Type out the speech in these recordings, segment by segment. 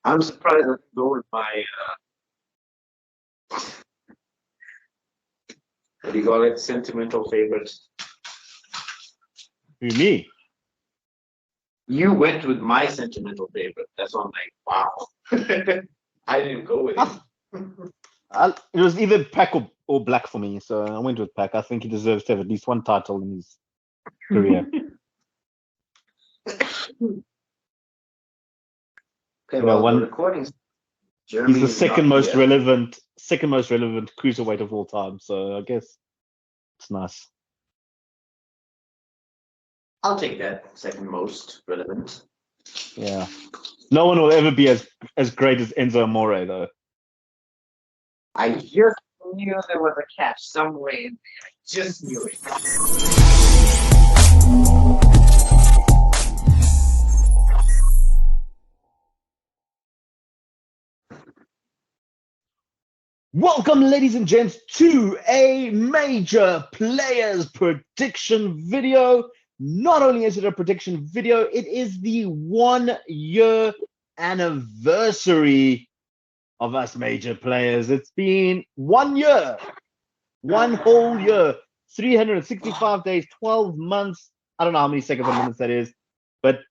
I'm surprised I didn't go with my, what do you call it, sentimental favorite. Who, me? You went with my sentimental favorite. That's why I'm like, wow. I didn't go with him. It was either Pac or Black for me, so I went with Pac. I think he deserves to have at least one title in his career. Okay, well, the recordings. He's the second most relevant cruiserweight of all time. So I guess it's nice. I'll take that second most relevant. Yeah, no one will ever be as great as Enzo Amore, though. I just knew there was a catch somewhere in there. I just knew it. Welcome, ladies and gents, to a major players prediction video. Not only is it a prediction video, it is the 1 year anniversary of us major players. It's been 1 year, one whole year, 365 days, 12 months. I don't know how many seconds or minutes that is, but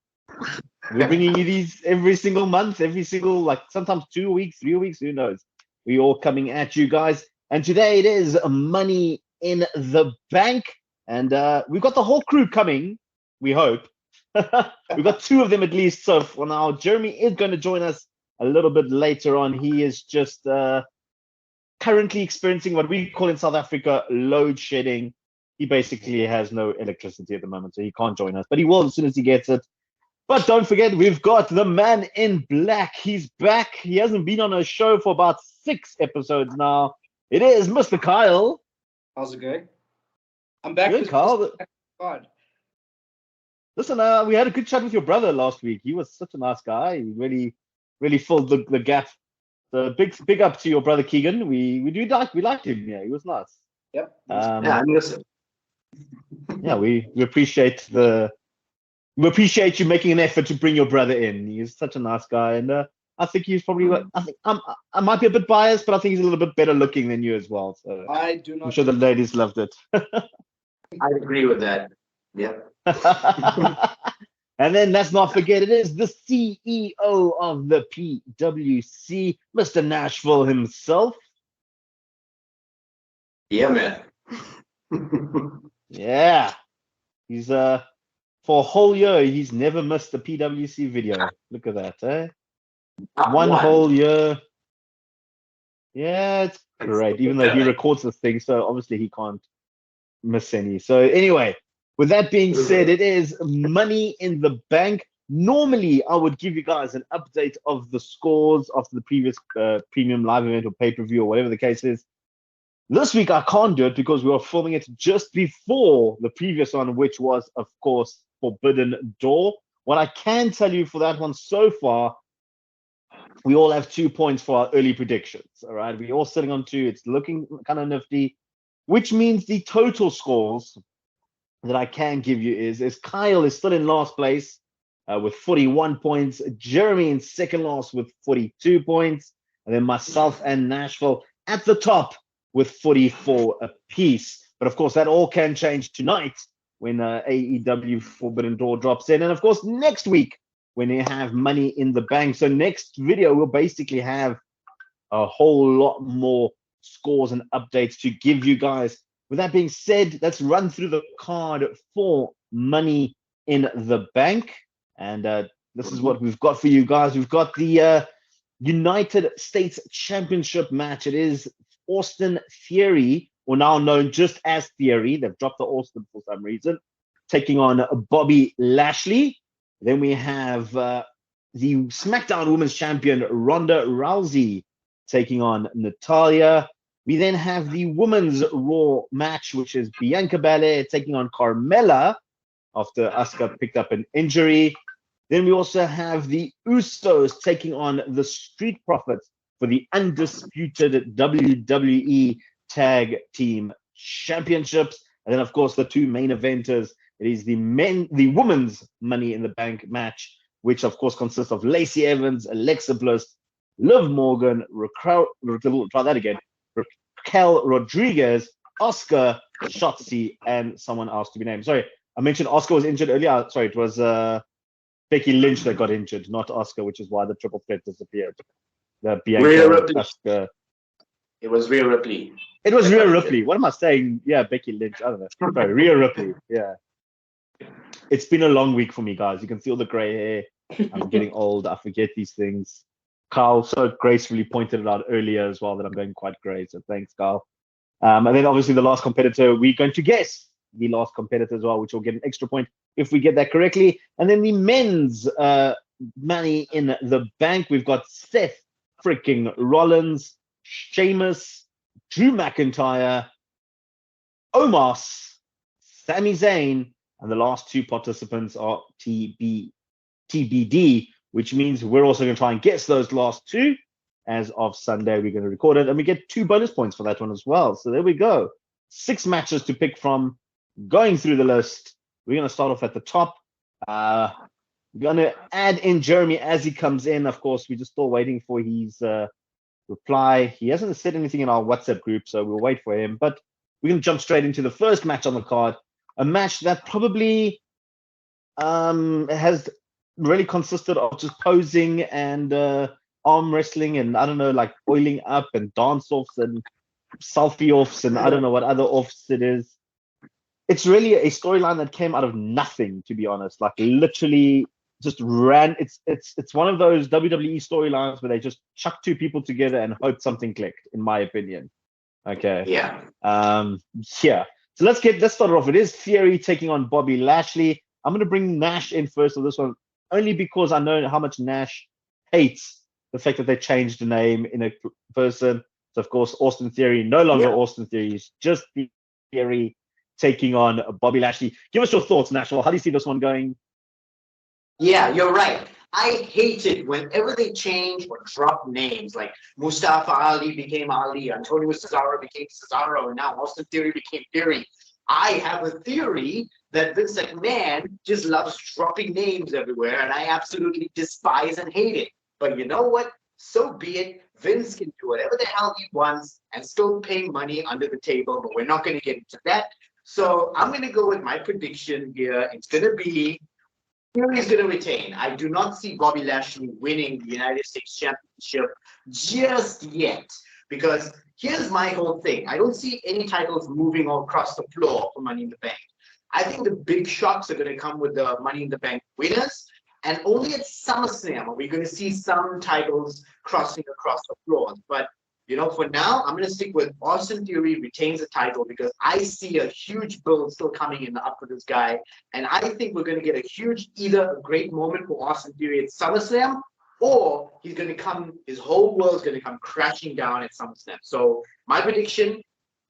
we're bringing you these every single month, like sometimes 2 weeks, 3 weeks, who knows? We're all coming at you guys. And today it is Money in the Bank. And we've got the whole crew coming, we hope. We've got 2 of them at least. So for now, Jeremy is going to join us a little bit later on. He is just currently experiencing what we call in South Africa load shedding. He basically has no electricity at the moment, so he can't join us. But he will as soon as he gets it. But don't forget, we've got the man in black. He's back. He hasn't been on a show for about 6 episodes now. It is Mr. Kyle. How's it going? I'm back. Good, Kyle. God. Listen, we had a good chat with your brother last week. He was such a nice guy. He really filled the gap. So big up to your brother Keegan. We liked him. Yeah, he was nice. Yep. Yeah, I miss him. Yeah, we appreciate you making an effort to bring your brother in. He's such a nice guy, and I think he's probably. I think I might be a bit biased, but I think he's a little bit better looking than you as well. So I do not. I'm sure the ladies loved it. I agree with that. Yeah. And then let's not forget, it is the CEO of the PWC, Mr. Nashville himself. Yeah, man. Yeah, he's for a whole year, he's never missed a PWC video. Look at that, eh? One whole year. Yeah, it's great. Even though he records this thing, so obviously he can't miss any. So anyway, with that being said, it is Money in the Bank. Normally, I would give you guys an update of the scores after the previous premium live event or pay-per-view or whatever the case is. This week, I can't do it because we were filming it just before the previous one, which was, of course, Forbidden Door. What I can tell you for that one so far, we all have 2 points for our early predictions. All right, we're all sitting on 2. It's looking kind of nifty, which means the total scores that I can give you is Kyle is still in last place with 41 points, Jeremy in second last with 42 points, and then myself and Nashville at the top with 44 apiece. But of course, that all can change tonight when AEW Forbidden Door drops in. And of course, next week when you have Money in the Bank. So next video, we'll basically have a whole lot more scores and updates to give you guys. With that being said, let's run through the card for Money in the Bank. And this is what we've got for you guys. We've got the United States Championship match. It is Austin Theory, or now known just as Theory. They've dropped the Austin for some reason, taking on Bobby Lashley. Then we have the SmackDown Women's Champion Ronda Rousey taking on Natalya. We then have the Women's Raw match, which is Bianca Belair taking on Carmella after Asuka picked up an injury. Then we also have the Usos taking on the Street Profits for the undisputed WWE Tag Team Championships. And then, of course, the 2 main eventers. It is the women's Money in the Bank match which of course consists of Lacey Evans, Alexa Bliss, Liv Morgan, Raquel Rodriguez, Oscar, Shotzi, and someone else to be named. Sorry, I mentioned Oscar was injured earlier. Sorry, it was Becky Lynch that got injured, not Oscar, which is why the triple threat disappeared. The Bianca, Oscar. It was Rhea Ripley. It was Rhea Ripley. What am I saying? Yeah, Becky Lynch. I don't know. Sorry, Rhea Ripley. Yeah. It's been a long week for me, guys. You can see all the gray hair. I'm getting old. I forget these things. Carl so gracefully pointed it out earlier as well that I'm going quite grey. So thanks, Carl. And then obviously the last competitor, we're going to guess the last competitor as well, which will get an extra point if we get that correctly. And then the men's Money in the Bank. We've got Seth freaking Rollins, Sheamus, Drew McIntyre, Omos, Sami Zayn, and the last two participants are TBD, which means we're also going to try and guess those last two. As of Sunday, we're going to record it, and we get 2 bonus points for that one as well. So there we go. 6 matches to pick from. Going through the list, we're going to start off at the top. We're going to add in Jeremy as he comes in. Of course, we're just still waiting for his reply. He hasn't said anything in our WhatsApp group, so we'll wait for him. But we're going to jump straight into the first match on the card, a match that probably has really consisted of just posing and arm wrestling and, I don't know, like oiling up and dance-offs and selfie-offs and I don't know what other offs it is. It's really a storyline that came out of nothing, to be honest. Like literally just ran. It's one of those WWE storylines where they just chuck 2 people together and hope something clicked, in my opinion. Okay. Yeah. Yeah. So let's start it off. It is Theory taking on Bobby Lashley. I'm going to bring Nash in first for this one, only because I know how much Nash hates the fact that they changed the name in a person. So, of course, Austin Theory, no longer Austin Theory, it's just Theory taking on Bobby Lashley. Give us your thoughts, Nash. How do you see this one going? Yeah, you're right. I hate it whenever they change or drop names. Like Mustafa Ali became Ali, Antonio Cesaro became Cesaro, and now Austin Theory became Theory. I have a theory that Vince McMahon just loves dropping names everywhere, and I absolutely despise and hate it. But you know what? So be it. Vince can do whatever the hell he wants and still pay money under the table, but we're not going to get into that. So I'm going to go with my prediction here. It's going to be Theory's going to retain. I do not see Bobby Lashley winning the United States Championship just yet. Because here's my whole thing. I don't see any titles moving all across the floor for Money in the Bank. I think the big shocks are going to come with the Money in the Bank winners. And only at SummerSlam are we going to see some titles crossing across the floor. But, you know, for now, I'm going to stick with Austin Theory retains the title because I see a huge build still coming in up for this guy. And I think we're going to get a huge, either a great moment for Austin Theory at SummerSlam, or he's going to come, his whole world's going to come crashing down at SummerSlam. So my prediction,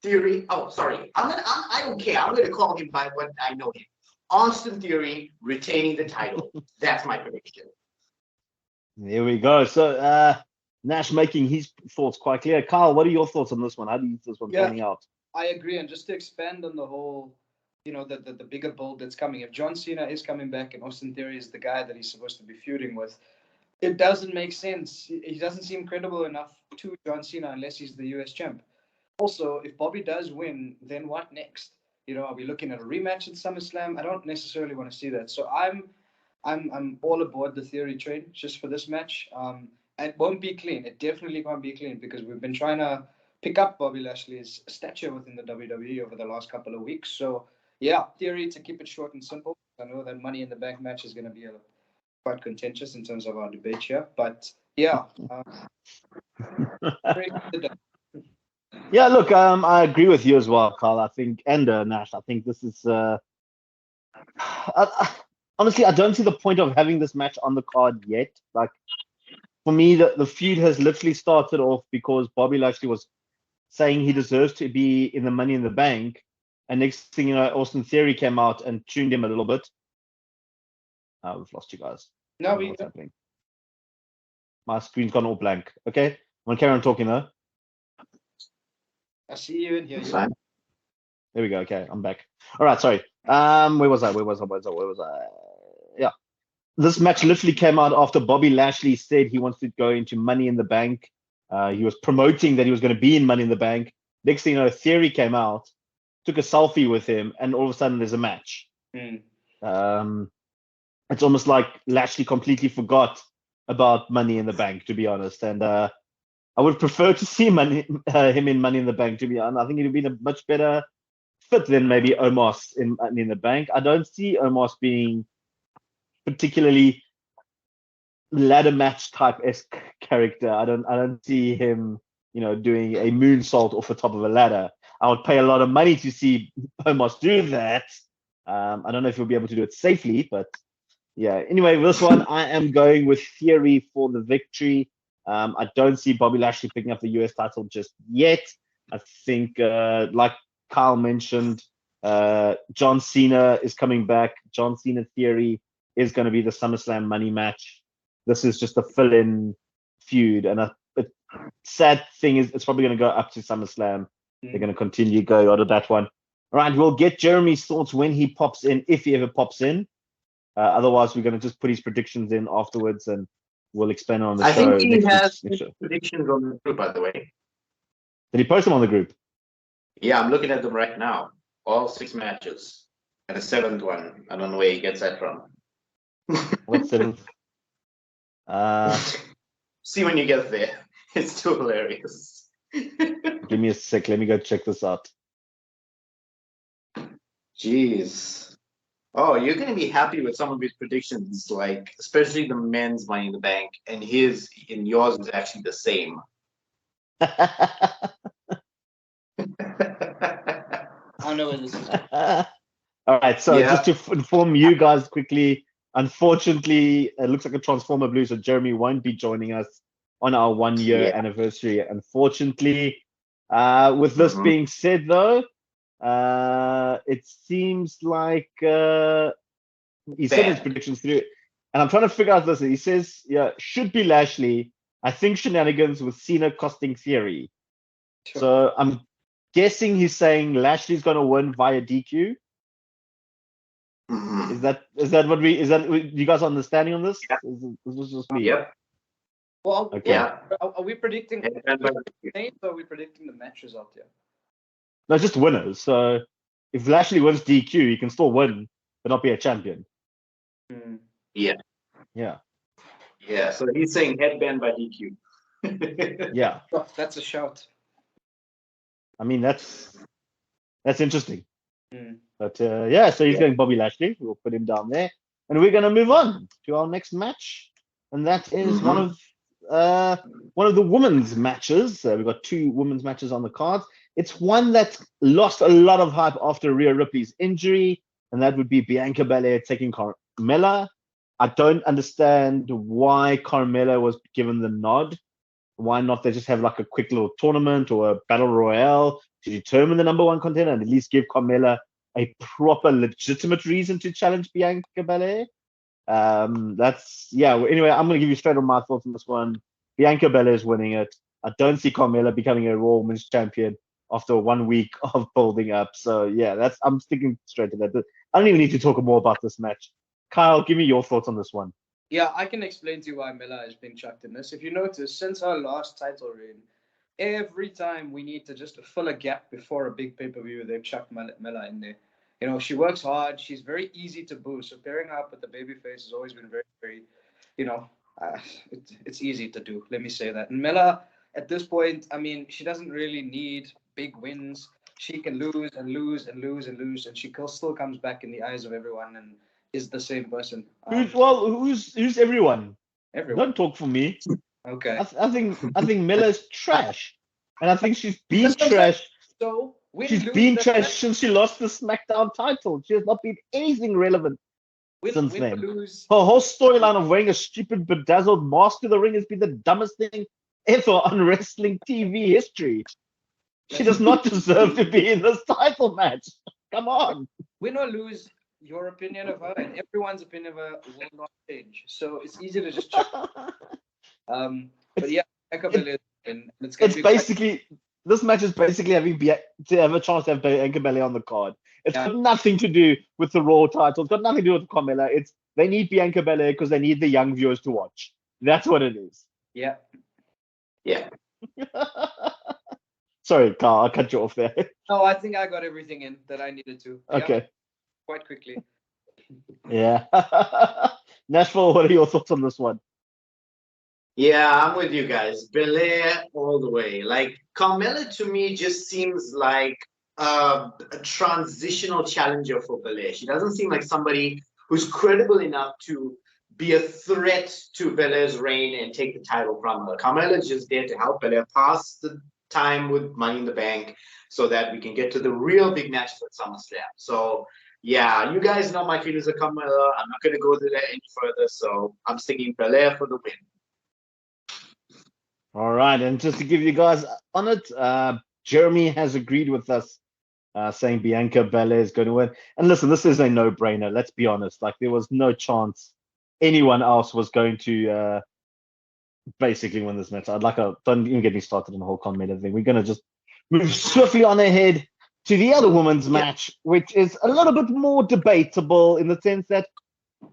Theory, I don't care. I'm going to call him by what I know him. Austin Theory retaining the title. That's my prediction. There we go. So Nash making his thoughts quite clear. Carl, what are your thoughts on this one? How do you see this one panning out? I agree. And just to expand on the whole, you know, the bigger build that's coming. If John Cena is coming back and Austin Theory is the guy that he's supposed to be feuding with, it doesn't make sense. He doesn't seem credible enough to John Cena unless he's the US champ. Also, if Bobby does win, then what next? You know, are we looking at a rematch at SummerSlam? I don't necessarily want to see that. So I'm all aboard the Theory train just for this match. And it won't be clean. It definitely won't be clean because we've been trying to pick up Bobby Lashley's stature within the WWE over the last couple of weeks. So yeah, Theory to keep it short and simple. I know that Money in the Bank match is going to be quite contentious in terms of our debate here, but yeah. Yeah, look, I agree with you as well, Carl. I think, and Nash, I think this is honestly, I don't see the point of having this match on the card yet. Like, for me, the feud has literally started off because Bobby Lashley was saying he deserves to be in the Money in the Bank, and next thing you know, Austin Theory came out and tuned him a little bit. We've lost you guys. No, what's happening? My screen's gone all blank. Okay, I'm gonna carry on talking though. I see you in here. There we go. Okay, I'm back. All right, sorry. Where was I? Yeah. this match literally came out after Bobby Lashley said he wants to go into Money in the Bank. He was promoting that he was going to be in Money in the Bank. Next thing you know, Theory came out, took a selfie with him, and all of a sudden there's a match. It's almost like Lashley completely forgot about Money in the Bank, to be honest. And I would prefer to see him in Money in the Bank, to be honest. I think he'd have been a much better fit than maybe Omos in Money in the Bank. I don't see Omos being particularly ladder match type esque character. I don't see him, doing a moonsault off the top of a ladder. I would pay a lot of money to see Omos do that. I don't know if he'll be able to do it safely, but yeah. Anyway, this one I am going with Theory for the victory. I don't see Bobby Lashley picking up the US title just yet. I think, like Kyle mentioned, John Cena is coming back. John Cena Theory is going to be the SummerSlam money match. This is just a fill-in feud, and the sad thing is it's probably going to go up to SummerSlam. They're going to continue go out of that one. All right, we'll get Jeremy's thoughts when he pops in, if he ever pops in. Otherwise, we're going to just put his predictions in afterwards, and we'll explain it on the show. I think he has predictions on the group, by the way. Did he post them on the group? Yeah, I'm looking at them right now. All 6 matches. And a 7th one. I don't know where he gets that from. What's 7th? See when you get there. It's too hilarious. Give me a sec. Let me go check this out. Jeez. Oh, you're going to be happy with some of his predictions, like especially the men's Money in the Bank, and yours is actually the same. I don't know where this is. All right, so just to inform you guys quickly, unfortunately, it looks like a Transformer Blue, so Jeremy won't be joining us on our 1-year anniversary, unfortunately. With this being said, though, it seems like he said his predictions through, and I'm trying to figure out this. He says, should be Lashley. I think shenanigans with Cena costing Theory. Sure. So I'm guessing he's saying Lashley's going to win via DQ. Is that you guys understanding on this? Yeah. Is this just me? Yep. Well, okay. Are we predicting names or are we predicting the match result here? No, just winners. So if Lashley wins DQ, he can still win, but not be a champion. Yeah. Yeah. Yeah. So he's saying headband by DQ. Yeah. Oh, that's a shout. I mean, that's interesting. But so he's going Bobby Lashley. We'll put him down there, and we're going to move on to our next match, and that is one of the women's matches. We've got 2 women's matches on the card. It's one that lost a lot of hype after Rhea Ripley's injury, and that would be Bianca Belair taking Carmella. I don't understand why Carmella was given the nod. Why not they just have like a quick little tournament or a battle royale to determine the number 1 contender and at least give Carmella a proper legitimate reason to challenge Bianca Belair? Anyway, I'm going to give you straight on my thoughts on this one. Bianca Belair is winning it. I don't see Carmella becoming a Raw Women's Champion after 1 week of building up. So yeah, I'm sticking straight to that. I don't even need to talk more about this match. Kyle, give me your thoughts on this one. Yeah, I can explain to you why Mella is being chucked in this. If you notice, since her last title reign, every time we need to just fill a gap before a big pay-per-view, they've chucked Mella in there. She works hard. She's very easy to boo. So pairing her up with the babyface has always been very, very, it's easy to do. Let me say that. And Mella, at this point, I mean, she doesn't really need big wins. She can lose and lose and lose and lose, and she still comes back in the eyes of everyone and is the same person. Who's everyone? Everyone. Don't talk for me. Okay. I think Mella's trash, and I think she's been trash. So she's been trash since she lost the SmackDown title. She has not been anything relevant since then. Her whole storyline of wearing a stupid bedazzled mask to the ring has been the dumbest thing ever on wrestling TV history. She does not deserve to be in this title match. Come on. Win or lose, your opinion of her and everyone's opinion of her will not change. So it's easy to just check. But yeah, it's basically this match is basically having to have a chance to have Bianca Belair on the card. It's got nothing to do with the Raw title. It's got nothing to do with Carmella. It's They need Bianca Belair because they need the young viewers to watch. That's what it is. Yeah. Yeah. Sorry, Carl, I cut you off there. No, I think I got everything in that I needed to. Yeah, Okay. quite quickly. Yeah. Nashville, what are your thoughts on this one? Yeah, I'm with you guys. Belair all the way. Like Carmella to me just seems like a transitional challenger for Belair. She doesn't seem like somebody who's credible enough to be a threat to Belair's reign and take the title from her. Carmella is just there to help Belair pass the time with Money in the Bank so that we can get to the real big matches at SummerSlam. So yeah, you guys know my feelings of Carmella. I'm not going to go to that any further. So I'm sticking Belair for the win. All right, and just to give you guys on it, Jeremy has agreed with us, saying Bianca Belair is going to win. And listen, this is a no-brainer. Let's be honest. Like, there was no chance anyone else was going to basically win this match. Don't even get me started on the whole Carmella thing. We're going to just move swiftly on ahead to the other women's match, which is a little bit more debatable in the sense that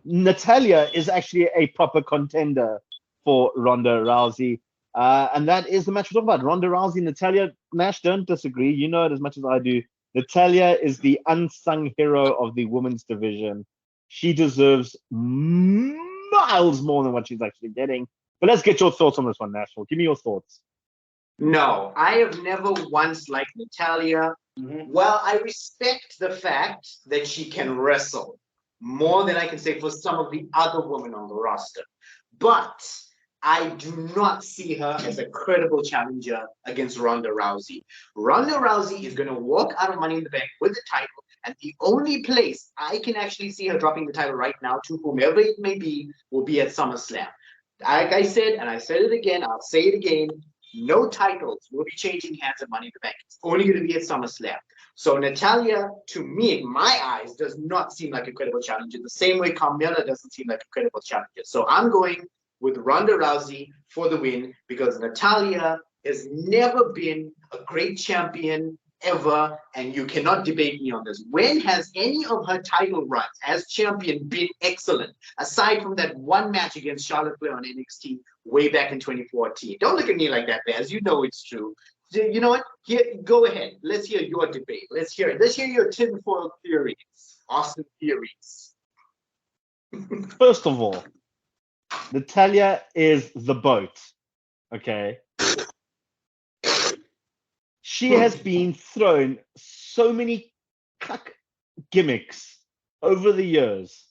Natalya is actually a proper contender for Ronda Rousey. And that is the match we're talking about. Ronda Rousey, Natalya. Nash, don't disagree. You know it as much as I do. Natalya is the unsung hero of the women's division. She deserves miles more than what she's actually getting. But let's get your thoughts on this one, Nash. Give me your thoughts. No, I have never once liked Natalya. Mm-hmm. Well, I respect the fact that she can wrestle more than I can say for some of the other women on the roster. But I do not see her as a credible challenger against Ronda Rousey. Ronda Rousey is going to walk out of Money in the Bank with the title, and the only place I can actually see her dropping the title right now to whomever it may be will be at SummerSlam. Like I said, and I said it again, I'll say it again, no titles will be changing hands at Money in the Bank. It's only going to be at SummerSlam. So Natalya, to me, in my eyes, does not seem like a credible challenger, the same way Carmella doesn't seem like a credible challenger. So I'm going with Ronda Rousey for the win because Natalya has never been a great champion ever, and you cannot debate me on this. When has any of her title runs as champion been excellent, aside from that one match against Charlotte Flair on NXT way back in 2014? Don't look at me like that, Bears. You know it's true. You know what? Here, go ahead. Let's hear your debate. Let's hear it. Let's hear your tinfoil theories, Austin theories. First of all, Natalya is the boat. Okay. She has been thrown so many cuck gimmicks over the years.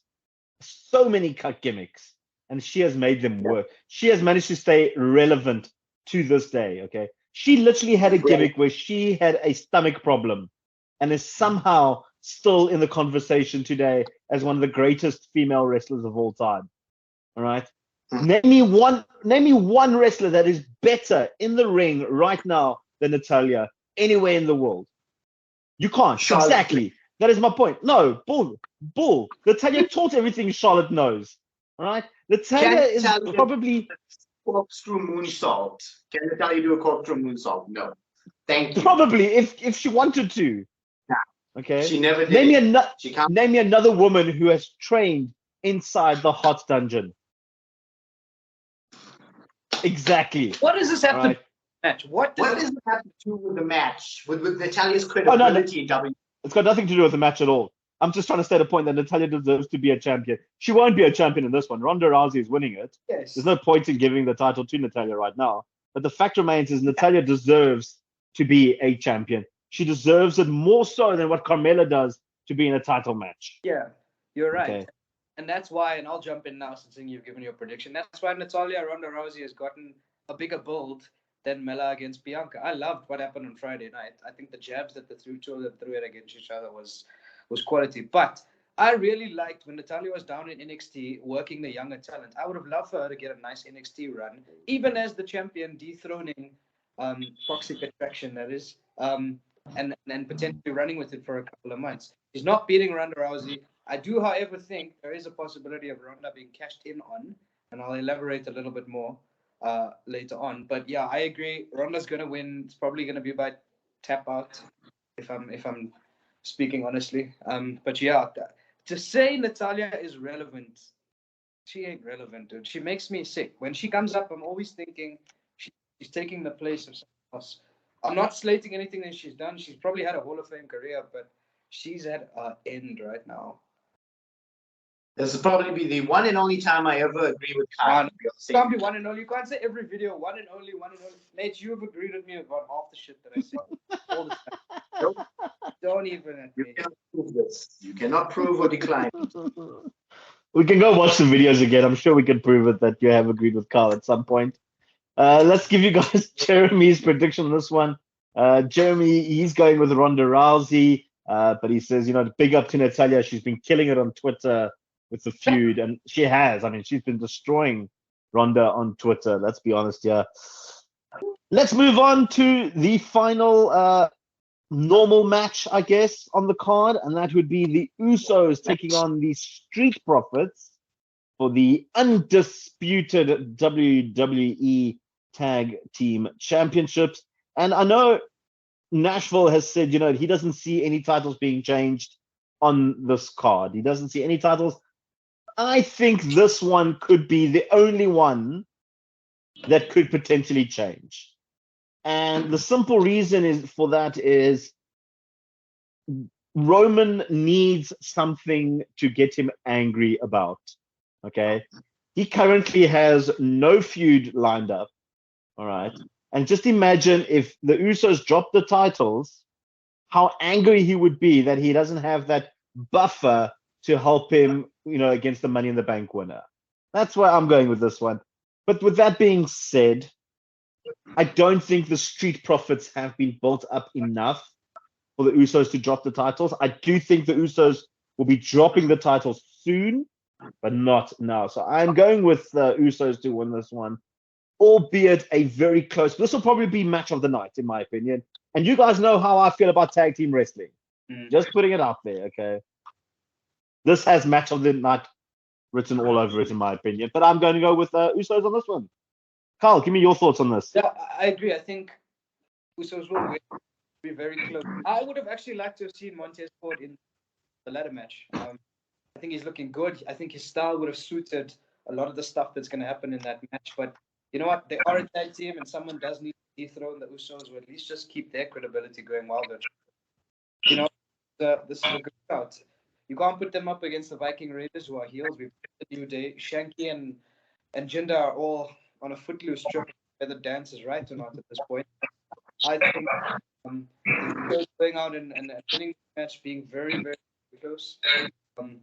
So many cuck gimmicks. And she has made them work. She has managed to stay relevant to this day. Okay. She literally had a gimmick where she had a stomach problem and is somehow still in the conversation today as one of the greatest female wrestlers of all time. All right. Name me one wrestler that is better in the ring right now than Natalya anywhere in the world. You can't. Charlotte. Exactly. That is my point. No, bull. Natalya taught everything Charlotte knows. All right. Natalya is probably corkscrew moonsault. Can Natalya do a corkscrew moonsault? No. Thank you. Probably if she wanted to. Nah. Okay. She never did. Name me another woman who has trained inside the hot dungeon. Exactly. What does this have to do with the match? What does it have to do with the match? With Natalya's credibility in WWE? It's got nothing to do with the match at all. I'm just trying to state a point that Natalya deserves to be a champion. She won't be a champion in this one. Ronda Rousey is winning it. Yes. There's no point in giving the title to Natalya right now. But the fact remains is Natalya deserves to be a champion. She deserves it more so than what Carmella does to be in a title match. Yeah, you're right. Okay. And that's why, and I'll jump in now since you've given your prediction. That's why Natalya Ronda Rousey has gotten a bigger build than Mella against Bianca. I loved what happened on Friday night. I think the jabs that the two of them threw it against each other was quality. But I really liked when Natalya was down in NXT working the younger talent. I would have loved for her to get a nice NXT run, even as the champion, dethroning Toxic Attraction, that is, and potentially running with it for a couple of months. She's not beating Ronda Rousey. I do, however, think there is a possibility of Ronda being cashed in on, and I'll elaborate a little bit more later on. But yeah, I agree. Ronda's going to win. It's probably going to be by tap out, if I'm speaking honestly. But yeah, to say Natalya is relevant She ain't relevant, dude. She makes me sick. When she comes up, I'm always thinking she's taking the place of someone else. I'm not slating anything that she's done. She's probably had a Hall of Fame career, but she's at an end right now. This will probably be the one and only time I ever agree with Kyle. It can't be one and only. You can't say every video one and only, one and only. Nate, you have agreed with me about half the shit that I say all the time. Don't even admit. You cannot prove this. You cannot prove or decline. We can go watch the videos again. I'm sure we can prove it that you have agreed with Carl at some point. Let's give you guys Jeremy's prediction on this one. Jeremy, he's going with Ronda Rousey, but he says, big up to Natalia. She's been killing it on Twitter with the feud, and she has. I mean, she's been destroying Ronda on Twitter. Let's be honest here. Let's move on to the final normal match, I guess, on the card, and that would be the Usos taking on the Street Profits for the undisputed WWE Tag Team Championships. And I know Nashville has said, he doesn't see any titles being changed on this card. He doesn't see any titles. I think this one could be the only one that could potentially change. And the simple reason is Roman needs something to get him angry about. Okay. He currently has no feud lined up. All right. And just imagine if the Usos drop the titles, how angry he would be that he doesn't have that buffer to help him, against the Money in the Bank winner. That's where I'm going with this one. But with that being said, I don't think the Street Profits have been built up enough for the Usos to drop the titles. I do think the Usos will be dropping the titles soon, but not now. So I'm going with the Usos to win this one, albeit a very close. This will probably be match of the night, in my opinion. And you guys know how I feel about tag team wrestling. Just putting it out there, okay? This has match of the night written all over it, in my opinion. But I'm going to go with Usos on this one. Carl, give me your thoughts on this. Yeah, I agree. I think Usos will be very close. I would have actually liked to have seen Montez Ford in the ladder match. I think he's looking good. I think his style would have suited a lot of the stuff that's going to happen in that match. But you know what? They are a tag team, and someone does need to dethrone the Usos, or at least just keep their credibility going while they're. This is a good shout. You can't put them up against the Viking Raiders, who are heels. We've put the New Day. Shanky and Jinder are all on a footloose trip whether the dance is right or not at this point. I think going out and winning the match being very, very close.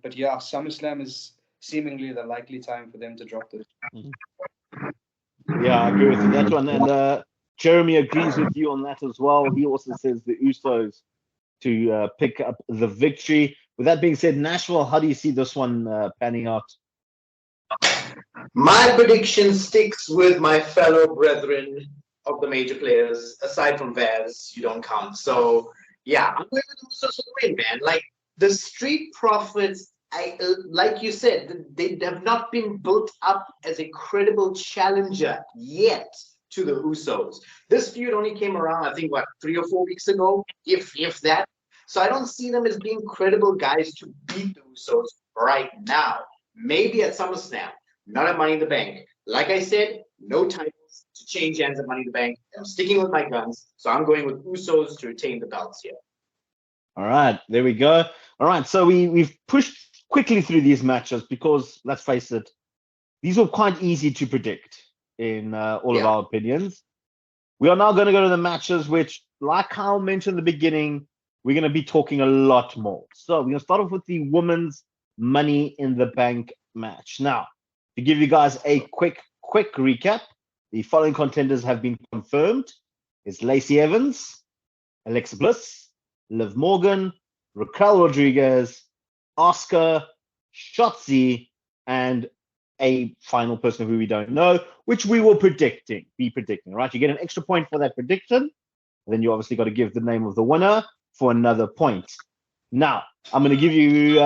But yeah, SummerSlam is seemingly the likely time for them to drop this. Yeah, I agree with you. That one. And Jeremy agrees with you on that as well. He also says the Usos to pick up the victory. With that being said, Nashville, how do you see this one panning out? My prediction sticks with my fellow brethren of the major players, aside from Vaz, you don't count. So, yeah, I'm going with the Usos to win, man. Like, the Street Profits, like you said, they have not been built up as a credible challenger yet to the Usos. This feud only came around, I think, 3 or 4 weeks ago, if that. So I don't see them as being credible guys to beat the Usos right now. Maybe at SummerSlam, not at Money in the Bank. Like I said, no titles to change hands at Money in the Bank. I'm sticking with my guns, so I'm going with Usos to retain the belts here. All right, there we go. All right, so we've pushed quickly through these matches because, let's face it, these were quite easy to predict in all of our opinions. We are now going to go to the matches which, like Kyle mentioned in the beginning, we're going to be talking a lot more. So we're going to start off with the women's Money in the Bank match. Now, to give you guys a quick recap, the following contenders have been confirmed. It's Lacey Evans, Alexa Bliss, Liv Morgan, Raquel Rodriguez, Asuka, Shotzi, and a final person who we don't know, which we will be predicting, right? You get an extra point for that prediction. Then you obviously got to give the name of the winner for another point. Now, I'm going to give you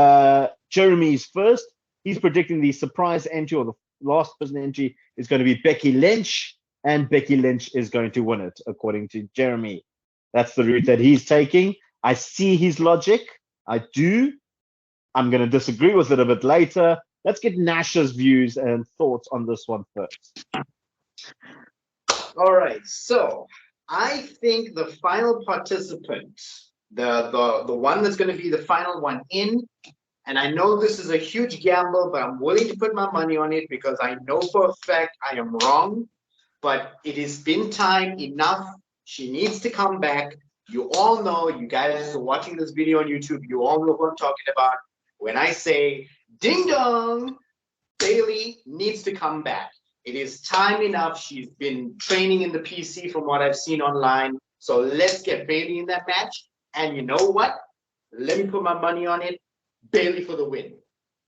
Jeremy's first. He's predicting the surprise entry, or the last person entry, is going to be Becky Lynch, and Becky Lynch is going to win it, according to Jeremy. That's the route that he's taking. I see his logic. I do. I'm going to disagree with it a bit later, let's get Nash's views and thoughts on this one first. All right, so I think the final participant, the one that's going to be the final one in, and I know this is a huge gamble, but I'm willing to put my money on it because I know for a fact I am wrong. But it has been time enough. She needs to come back. You all know, you guys are watching this video on YouTube, you all know who I'm talking about. When I say ding dong, Bayley needs to come back. It is time enough. She's been training in the PC from what I've seen online. So let's get Bayley in that match. And you know what? Let me put my money on it. Bayley for the win.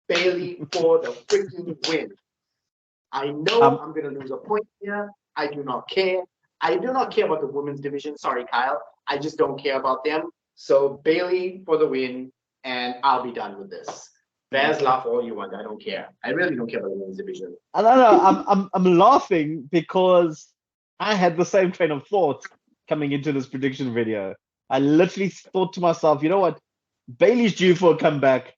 Bayley for the freaking win. I know I'm going to lose a point here. I do not care. I do not care about the women's division. Sorry, Kyle. I just don't care about them. So Bayley for the win, and I'll be done with this. Vaz, laugh all you want. I don't care. I really don't care about the women's division. I don't know. I'm laughing because I had the same train of thought coming into this prediction video. I literally thought to myself, you know what? Bayley's due for a comeback.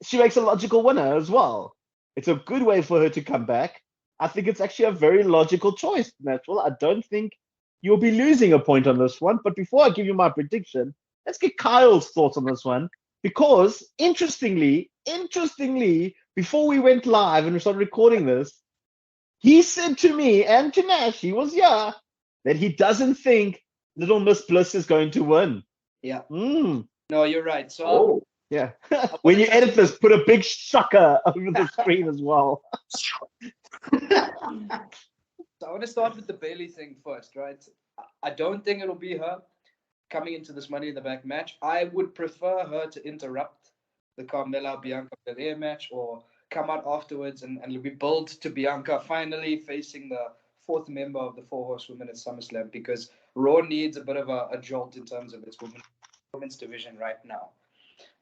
She makes a logical winner as well. It's a good way for her to come back. I think it's actually a very logical choice, Natural. I don't think you'll be losing a point on this one. But before I give you my prediction, let's get Kyle's thoughts on this one. Because interestingly, before we went live and we started recording this, he said to me and to Nash, he was here, that he doesn't think Little Miss Bliss is going to win. Yeah. No, you're right. So yeah. When you edit this, put a big shocker over the screen as well. So I want to start with the Bayley thing first, right? I don't think it'll be her coming into this Money in the Bank match. I would prefer her to interrupt the Carmella Bianca Belair match or come out afterwards and we build to Bianca finally facing the fourth member of the Four Horsewomen at SummerSlam, because Raw needs a bit of a jolt in terms of its women's division right now.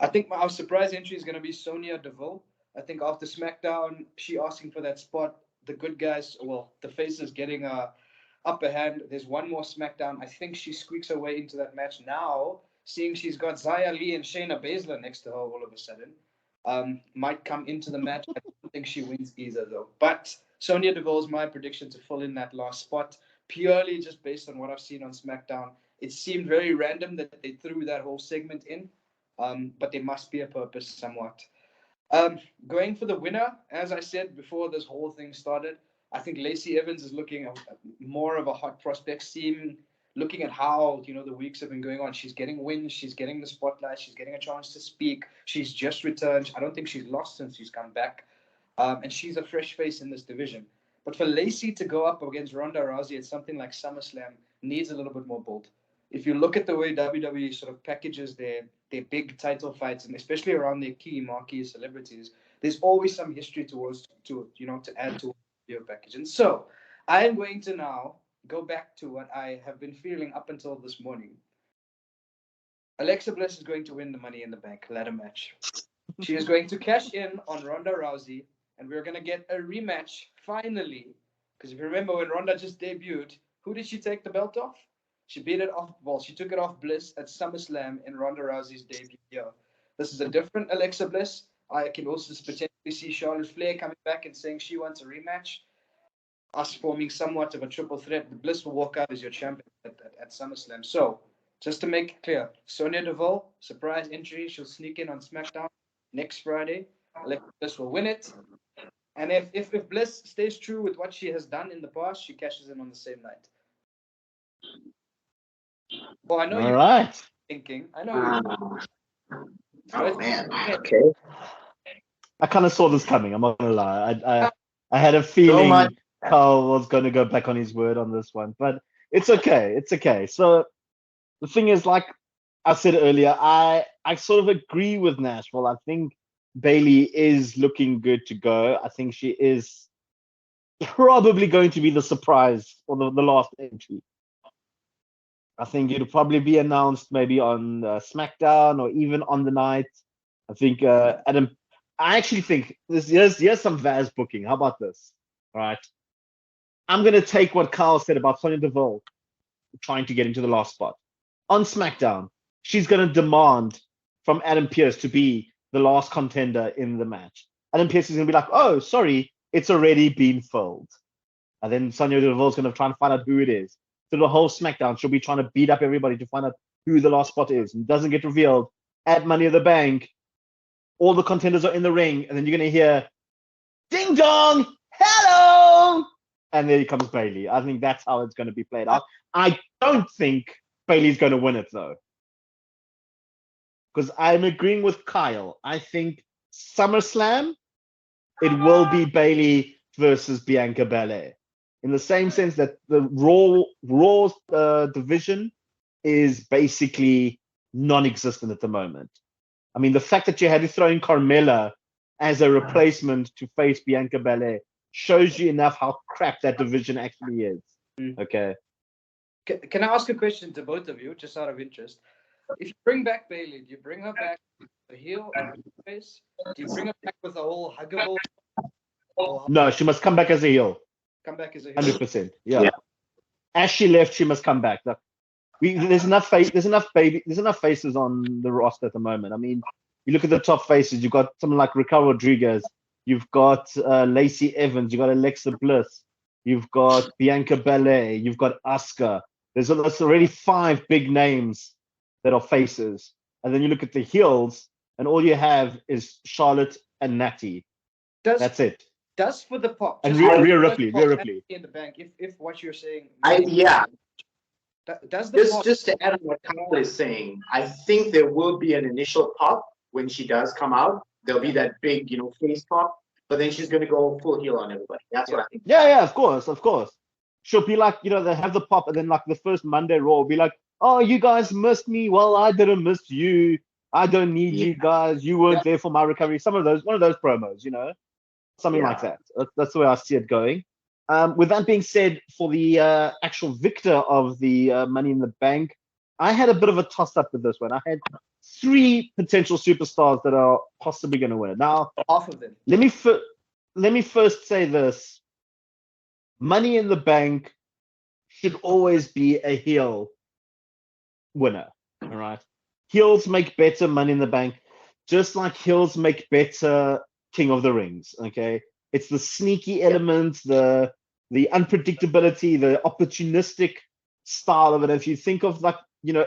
I think our surprise entry is going to be Sonia Deville. I think after SmackDown, she asking for that spot. The good guys, well, the faces getting a upper hand. There's one more SmackDown. I think she squeaks her way into that match now, seeing she's got Xia Li and Shayna Baszler next to her all of a sudden. Might come into the match. I don't think she wins either, though. But Sonya Deville is my prediction to fill in that last spot, purely just based on what I've seen on SmackDown. It seemed very random that they threw that whole segment in, but there must be a purpose somewhat. Going for the winner, as I said before this whole thing started, I think Lacey Evans is looking more of a hot prospect, looking at how, the weeks have been going on. She's getting wins. She's getting the spotlight. She's getting a chance to speak. She's just returned. I don't think she's lost since she's come back. And she's a fresh face in this division. But for Lacey to go up against Ronda Rousey at something like SummerSlam needs a little bit more build. If you look at the way WWE sort of packages their big title fights, and especially around their key marquee celebrities, there's always some history to add to your package. And so I am going to now go back to what I have been feeling up until this morning. Alexa Bliss is going to win the Money in the Bank ladder match. She is going to cash in on Ronda Rousey, and we're going to get a rematch finally. Because if you remember when Ronda just debuted, who did she take the belt off? She beat it off. Well, she took it off Bliss at SummerSlam in Ronda Rousey's debut year. This is a different Alexa Bliss. I can also potentially see Charlotte Flair coming back and saying she wants a rematch. Us forming somewhat of a triple threat. Bliss will walk out as your champion at SummerSlam. So, just to make it clear, Sonya Deville, surprise entry. She'll sneak in on SmackDown next Friday. Alexa Bliss will win it. And if Bliss stays true with what she has done in the past, she cashes in on the same night. Well, I know you're thinking. I know. Oh man. Okay. I kind of saw this coming. I'm not gonna lie. I had a feeling Carl was going to go back on his word on this one, but it's okay. It's okay. So the thing is, like I said earlier, I sort of agree with Nashville. I think Bayley is looking good to go. I think she is probably going to be the surprise for the last entry. I think it'll probably be announced maybe on SmackDown or even on the night. I think Adam. I actually think here's some Vaz booking. How about this? All right. I'm going to take what Carl said about Sonya Deville trying to get into the last spot. On SmackDown, she's going to demand from Adam Pearce to be the last contender in the match. And then Pierce's going to be like, oh, sorry, it's already been filled. And then Sonia Deville's going to try and find out who it is. Through the whole SmackDown, she'll be trying to beat up everybody to find out who the last spot is. And it doesn't get revealed. At Money in the Bank, all the contenders are in the ring. And then you're going to hear, ding dong, hello! And there comes Bayley. I think that's how it's going to be played out. I don't think Bayley's going to win it, though. Because I'm agreeing with Kyle. I think SummerSlam, it will be Bayley versus Bianca Belair. In the same sense that the Raw division is basically non-existent at the moment. I mean, the fact that you had to throw in Carmella as a replacement to face Bianca Belair shows you enough how crap that division actually is. Okay. Can I ask a question to both of you, just out of interest? If you bring back Bayley, do you bring her back the heel and face? Do you bring her back with the whole huggable? No, she must come back as a heel. Come back as a heel. 100%. Yeah. As she left, she must come back. There's enough faces on the roster at the moment. I mean, you look at the top faces. You've got someone like Raquel Rodriguez. You've got Lacey Evans. You've got Alexa Bliss. You've got Bianca Belair. You've got Asuka. There's already 5 big names that are faces. And then you look at the heels, and all you have is Charlotte and Natty. That's it. Does for the pop. And Rhea Ripley. In the bank, if what you're saying. Does just to add on what Kyle is saying, I think there will be an initial pop when she does come out. There'll be that big, face pop, but then she's going to go full heel on everybody. That's what I think. Yeah, of course. She'll be like, they have the pop, and then like the first Monday Raw will be like, oh, you guys missed me. Well, I didn't miss you. I don't need you guys. You weren't there for my recovery. One of those promos, something like that. That's the way I see it going. With that being said, for the actual victor of the Money in the Bank, I had a bit of a toss-up with this one. I had 3 potential superstars that are possibly going to win it. Now, half of them. Let me first say this. Money in the Bank should always be a heel winner, all right? Heels make better Money in the Bank, just like heels make better King of the Rings, okay? It's the sneaky element, the unpredictability, the opportunistic style of it. If you think of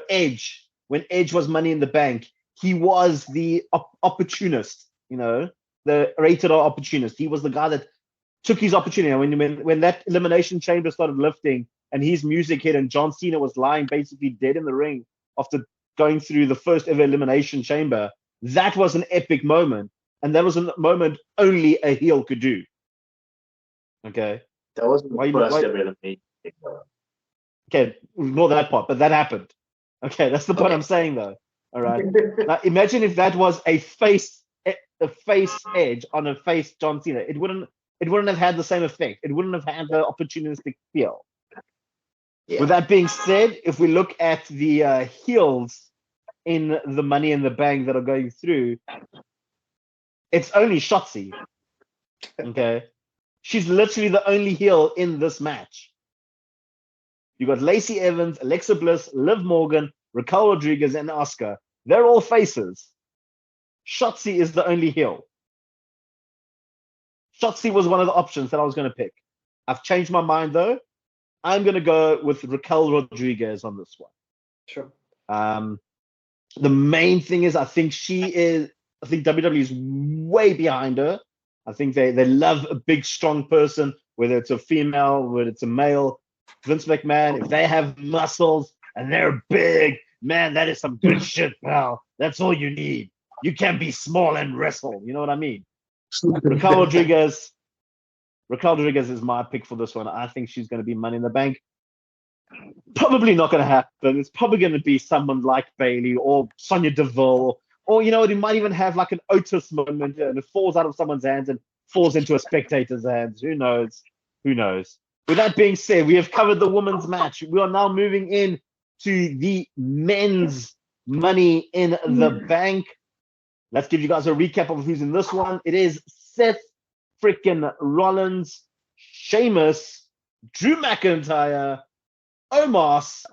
Edge, when Edge was Money in the Bank, he was the opportunist, the rated R opportunist. He was the guy that took his opportunity. When that Elimination Chamber started lifting and his music hit and John Cena was lying basically dead in the ring after going through the first ever Elimination Chamber, that was an epic moment. And that was a moment only a heel could do. Okay? That was the first ever Elimination Chamber. Okay, ignore that part, but that happened. Okay, that's the point I'm saying though. All right. Now imagine if that was a face Edge on a face John Cena. It wouldn't have had the same effect. It wouldn't have had the opportunistic feel. Yeah. With that being said, if we look at the heels in the Money in the Bank that are going through, it's only Shotzi. Okay. She's literally the only heel in this match. You got Lacey Evans, Alexa Bliss, Liv Morgan, Raquel Rodriguez, and Asuka. They're all faces. Shotzi is the only heel. Shotzi was one of the options that I was going to pick. I've changed my mind though. I'm going to go with Raquel Rodriguez on this one. Sure. The main thing is I think WWE is way behind her. I think they love a big, strong person, whether it's a female, whether it's a male. Vince McMahon, if they have muscles and they're big, man, that is some good shit, pal. That's all you need. You can be small and wrestle. You know what I mean? Raquel Rodriguez is my pick for this one. I think she's going to be Money in the Bank. Probably not going to happen. It's probably going to be someone like Bayley or Sonia Deville. Or, it might even have like an Otis moment and it falls out of someone's hands and falls into a spectator's hands. Who knows? With that being said, we have covered the women's match. We are now moving in to the men's Money in the Bank. Let's give you guys a recap of who's in this one. It is Seth freaking Rollins, Sheamus, Drew McIntyre, Omos,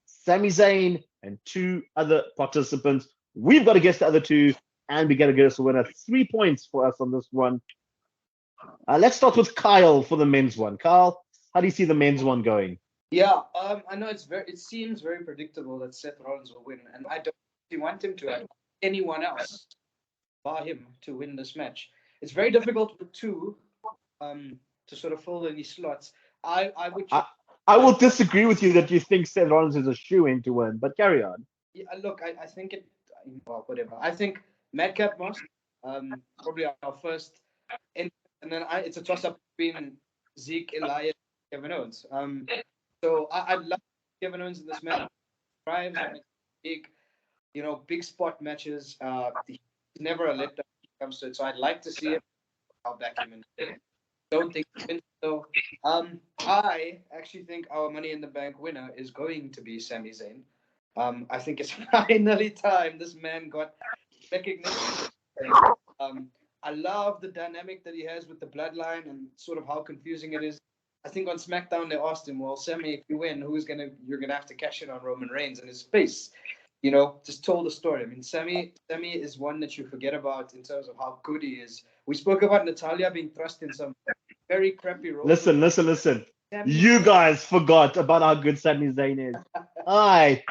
Sami Zayn, and 2 other participants. We've got to guess the other 2. and we got to get us a winner. 3 points for us on this one. Let's start with Kyle for the men's one. Kyle, how do you see the men's one going? Yeah, I know it seems very predictable that Seth Rollins will win, and I don't really want him to have anyone else bar him to win this match. It's very difficult with two to sort of fill any slots. I will disagree with you that you think Seth Rollins is a shoo-in to win, but carry on. Yeah, look, I think it. Well, whatever. I think Madcap Moss, probably our first, and then it's a toss-up between Zeke, Elias, Kevin Owens. So I'd love Kevin Owens in this match. Drives and big spot matches. He's never a letdown when it comes to it. So I'd like to see him. I'll back him in. Don't think so. I actually think our Money in the Bank winner is going to be Sami Zayn. I think it's finally time this man got recognition. I love the dynamic that he has with the bloodline and sort of how confusing it is. I think on SmackDown they asked him, "Well, Sami, if you win, you're gonna have to cash in on Roman Reigns?" And his face, just told the story. I mean, Sami is one that you forget about in terms of how good he is. We spoke about Natalya being thrust in some very crappy roles. Listen. You guys forgot about how good Sami Zayn is. I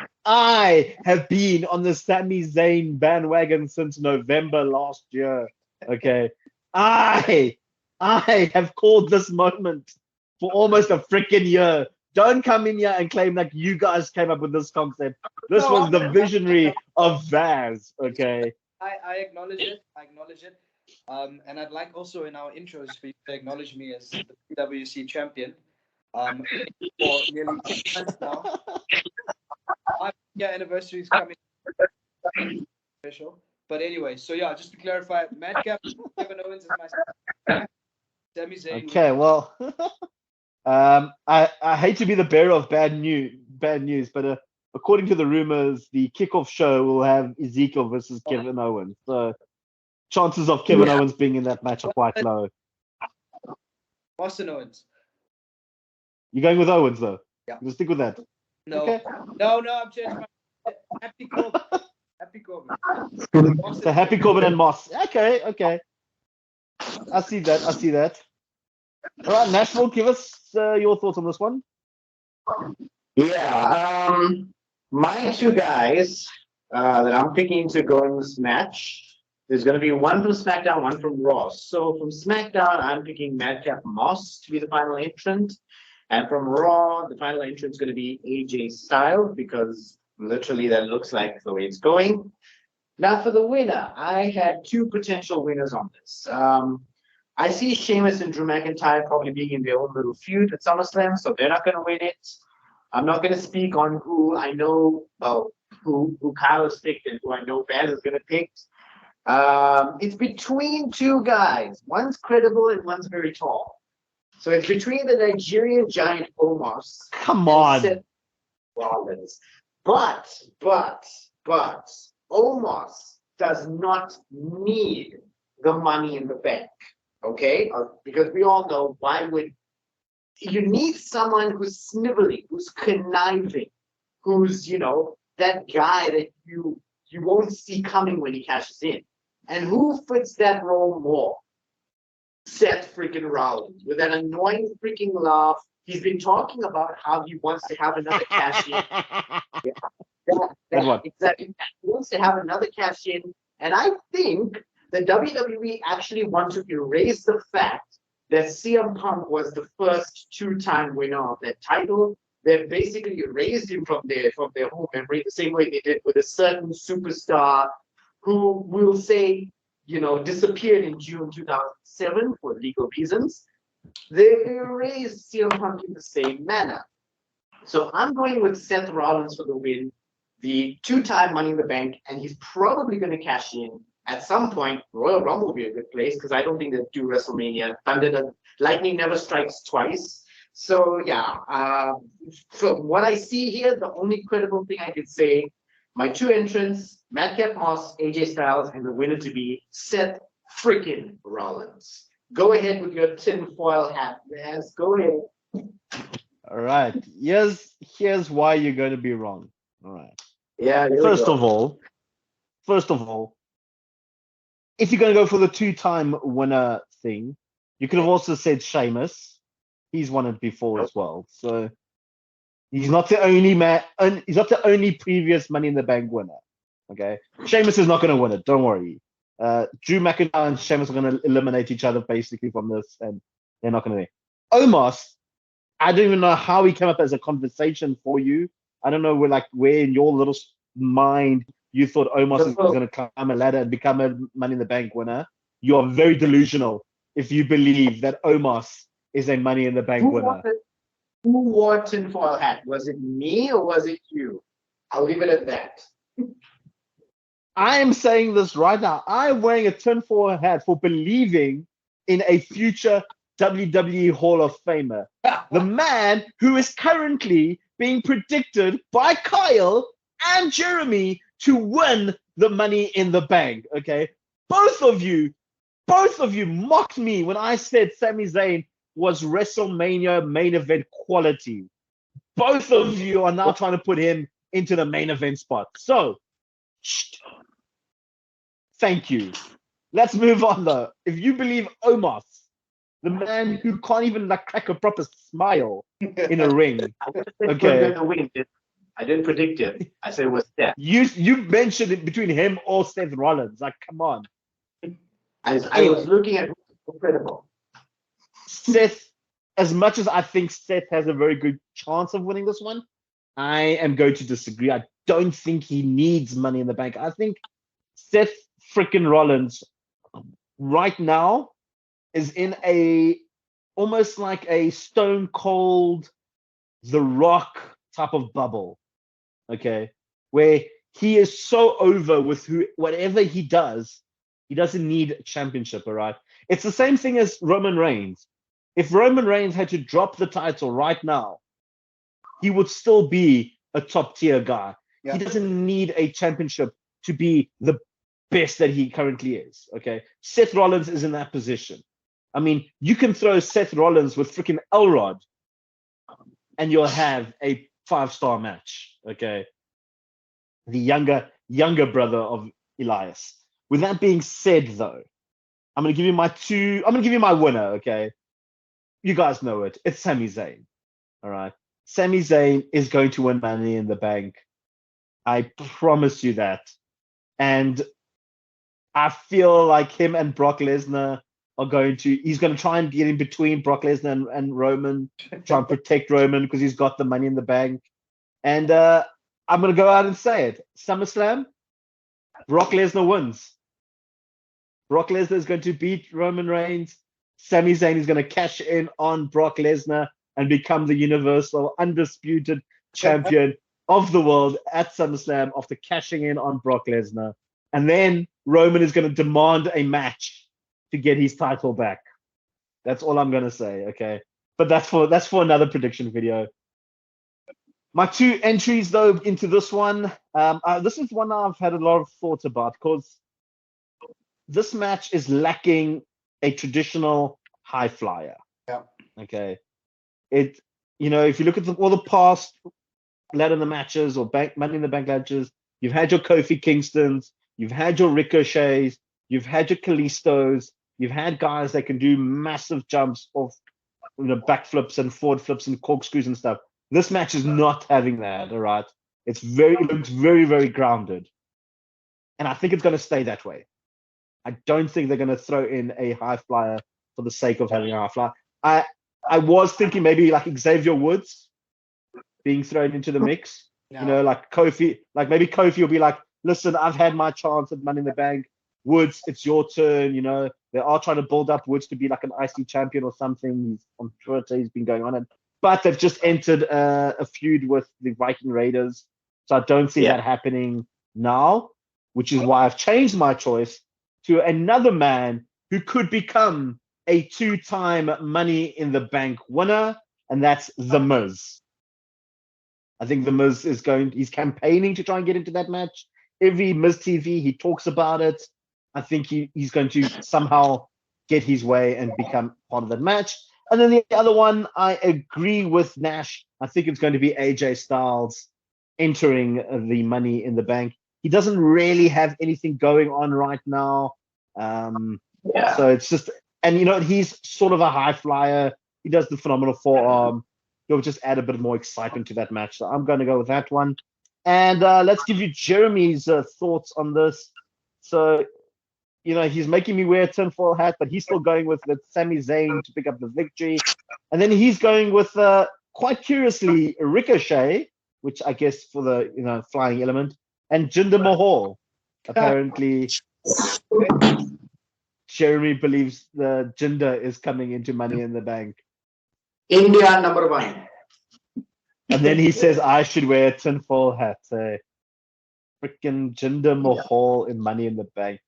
have been on the Sami Zayn bandwagon since November last year. Okay. I have called this moment for almost a freaking year. Don't come in here and claim that you guys came up with this concept. This was the visionary of Vaz, okay? I acknowledge it. And I'd like also in our intros for you to acknowledge me as the PWC champion. For nearly 2 months now. My anniversary is coming. Official. But anyway, so yeah, just to clarify, Madcap, Kevin Owens is my Sami Zayn. Okay, well, I hate to be the bearer of bad news, but according to the rumors, the kickoff show will have Ezekiel versus Kevin Owens. So chances of Kevin Owens being in that match are quite low. Austin Owens. You're going with Owens though? Yeah. You'll stick with that? No. Okay. No, I'm changing my Happy Corbin. Happy Corbin. So Happy Corbin and Moss. Okay. I see that. All right, Nashville, give us your thoughts on this one. Yeah, my two guys that I'm picking to go in this match, there's going to be one from SmackDown, one from Raw. So from SmackDown, I'm picking Madcap Moss to be the final entrant. And from Raw, the final entrant is going to be AJ Styles because literally that looks like the way it's going. Now for the winner, I had two potential winners on this. I see Sheamus and Drew McIntyre probably being in their own little feud at SummerSlam, so they're not going to win it. I'm not going to speak on who I know, who Kyle has picked and who I know Baz is going to pick. It's between two guys. One's credible and one's very tall. So it's between the Nigerian giant Omos. Come on. Seth Rollins. But Omos does not need the Money in the Bank. Okay? Because we all know you need someone who's sniveling, who's conniving, who's, that guy that you won't see coming when he cashes in. And who fits that role more? Seth freaking Rollins with that annoying freaking laugh. He's been talking about how he wants to have another cash in. Exactly. He wants to have another cash in. And I think the WWE actually want to erase the fact that CM Punk was the first two-time winner of that title. They've basically erased him from their whole memory, the same way they did with a certain superstar who will say, disappeared in June 2007 for legal reasons. They erased CM Punk in the same manner. So I'm going with Seth Rollins for the win, the two-time Money in the Bank, and he's probably going to cash in at some point. Royal Rumble will be a good place because I don't think they do WrestleMania. Lightning never strikes twice. So yeah, from what I see here, the only credible thing I could say, my two entrants, Madcap Moss, AJ Styles, and the winner to be Seth freaking Rollins. Go ahead with your tinfoil hat, Vaz. Go ahead. All right. Here's why you're going to be wrong. All right. Yeah. First of all, if you're going to go for the 2-time winner thing, you could have also said Sheamus. He's won it before as well. So he's not the only man. He's not the only previous Money in the Bank winner. Okay, Sheamus is not going to win it. Don't worry. Drew McIntyre and Sheamus are going to eliminate each other basically from this, and they're not going to. Omos, I don't even know how he came up as a conversation for you. I don't know where in your little mind you thought Omos is going to climb a ladder and become a Money in the Bank winner. You are very delusional if you believe that Omos is a Money in the Bank winner. Who wore tinfoil hat? Was it me or was it you? I'll leave it at that. I am saying this right now. I'm wearing a tinfoil hat for believing in a future WWE Hall of Famer. The man who is currently being predicted by Kyle and Jeremy to win the Money in the Bank. Okay, both of you mocked me when I said Sami Zayn was WrestleMania main event quality. Both of you are now trying to put him into the main event spot. So, thank you. Let's move on though. If you believe Omos, the man who can't even crack a proper smile in a ring, okay. I didn't predict it. I said it was Seth. You mentioned it between him or Seth Rollins. Come on. I was looking at who's credible. Seth, as much as I think Seth has a very good chance of winning this one, I am going to disagree. I don't think he needs Money in the Bank. I think Seth freaking Rollins right now is in almost like a Stone Cold The Rock type of bubble, okay, where he is so over with whatever he does, he doesn't need a championship, all right? It's the same thing as Roman Reigns. If Roman Reigns had to drop the title right now, he would still be a top-tier guy. Yeah. He doesn't need a championship to be the best that he currently is, okay? Seth Rollins is in that position. I mean, you can throw Seth Rollins with freaking Elrod and you'll have a 5-star match, okay? The younger brother of Elias. With that being said, though, I'm going to give you my winner, okay? You guys know it. It's Sami Zayn, all right? Sami Zayn is going to win Money in the Bank. I promise you that. And I feel like him and Brock Lesnar he's going to try and get in between Brock Lesnar and Roman, try and protect Roman because he's got the Money in the Bank. And I'm going to go out and say it. SummerSlam, Brock Lesnar wins. Brock Lesnar is going to beat Roman Reigns. Sami Zayn is going to cash in on Brock Lesnar and become the Universal Undisputed Champion of the world at SummerSlam after cashing in on Brock Lesnar. And then Roman is going to demand a match to get his title back. That's all I'm going to say, okay? But that's for another prediction video. My 2 entries, though, into this one. This is one I've had a lot of thoughts about because this match is lacking a traditional high flyer. Yeah. Okay. If you look at all the past ladder in the matches or Money in the Bank matches, you've had your Kofi Kingstons, you've had your Ricochets, you've had your Kalistos, you've had guys that can do massive jumps off backflips and forward flips and corkscrews and stuff. This match is not having that, all right? It looks very, very grounded. And I think it's going to stay that way. I don't think they're going to throw in a high flyer for the sake of having a high flyer. I was thinking maybe like Xavier Woods being thrown into the mix. No. Like Kofi, maybe Kofi will be like, listen, I've had my chance at Money in the Bank. Woods, it's your turn. They are trying to build up Woods to be like an IC champion or something. He's on Twitter, he's been going on it. But they've just entered a feud with the Viking Raiders. So I don't see that happening now, which is why I've changed my choice to another man who could become a 2-time Money in the Bank winner, and that's The Miz. I think The Miz he's campaigning to try and get into that match. Every Miz TV, he talks about it. I think he's going to somehow get his way and become part of that match. And then the other one, I agree with Nash. I think it's going to be AJ Styles entering the Money in the Bank. He doesn't really have anything going on right now. Yeah. So it's just, and he's sort of a high flyer. He does the phenomenal forearm. He'll just add a bit more excitement to that match. So I'm going to go with that one. And let's give you Jeremy's thoughts on this. So, he's making me wear a tinfoil hat, but he's still going with Sami Zayn to pick up the victory. And then he's going with, quite curiously, Ricochet, which I guess for the flying element, and Jinder Mahal. Apparently, Jeremy believes the Jinder is coming into Money in the Bank. India #1. And then he says I should wear a tinfoil hat. Freaking Jinder Mahal in Money in the Bank.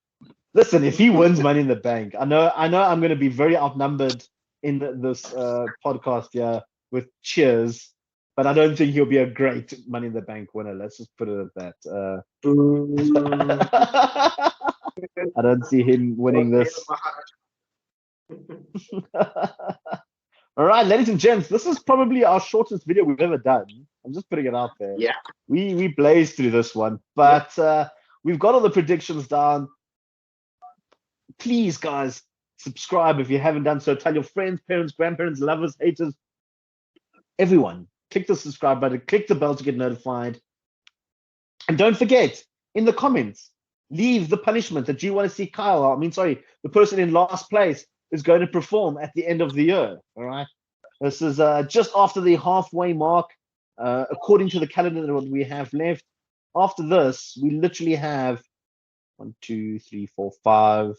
Listen, if he wins Money in the Bank, I know I'm going to be very outnumbered in this podcast here with cheers, but I don't think he'll be a great Money in the Bank winner. Let's just put it at that. I don't see him winning this. All right, ladies and gents, this is probably our shortest video we've ever done. I'm just putting it out there. Yeah. We blazed through this one, but we've got all the predictions down. Please, guys, subscribe if you haven't done so. Tell your friends, parents, grandparents, lovers, haters, everyone. Click the subscribe button. Click the bell to get notified. And don't forget, in the comments, leave the punishment that you want to see the person in last place is going to perform at the end of the year. All right. This is just after the halfway mark, according to the calendar that we have left. After this, we literally have 1, 2, 3, 4, 5,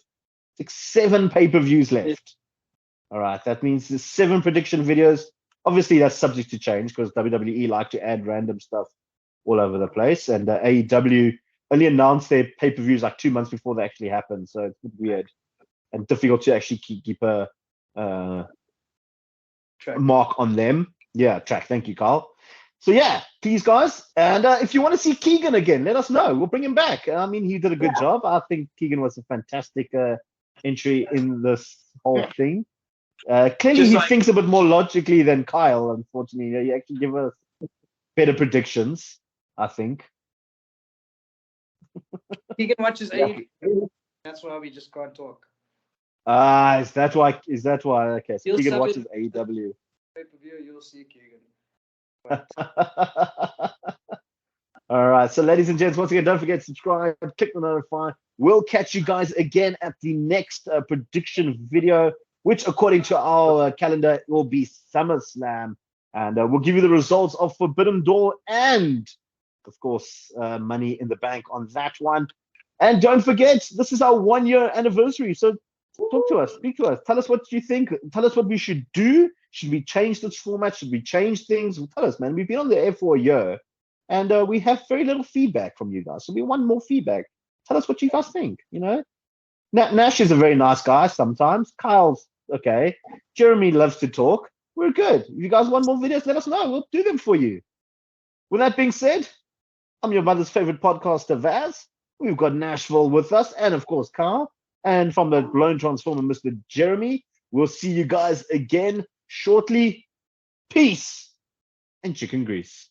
6, 7 pay-per-views left. All right. That means there's 7 prediction videos. Obviously, that's subject to change because WWE like to add random stuff all over the place. And AEW only announced their pay-per-views like 2 months before they actually happen. So it's a bit weird and difficult to actually keep a mark on them. Yeah, track. Thank you, Carl. So yeah, please, guys. And if you want to see Keegan again, let us know. We'll bring him back. I mean, he did a good job. I think Keegan was a fantastic entry in this whole thing. Clearly, he thinks a bit more logically than Kyle, unfortunately. He actually give us better predictions, I think. Keegan watches AEW. That's why we just can't talk. Is that why? Okay, so Keegan watches AEW. Pay-per-view, you'll see Keegan. All right, so ladies and gents, once again, don't forget to subscribe, click the notify. We'll catch you guys again at the next prediction video, which according to our calendar will be SummerSlam, and we'll give you the results of Forbidden Door and, of course, Money in the Bank on that one. And don't forget, this is our 1-year anniversary, so talk to us, speak to us, tell us what you think, tell us what we should do. Should we change this format? Should we change things? Tell us, man. We've been on the air for a year, and we have very little feedback from you guys. So we want more feedback. Tell us what you guys think. Nash is a very nice guy sometimes. Kyle's okay. Jeremy loves to talk. We're good. If you guys want more videos, let us know. We'll do them for you. With that being said, I'm your mother's favorite podcaster, Vaz. We've got Nashville with us, and of course, Kyle. And from the Blown Transformer, Mr. Jeremy. We'll see you guys again shortly. Peace and chicken grease.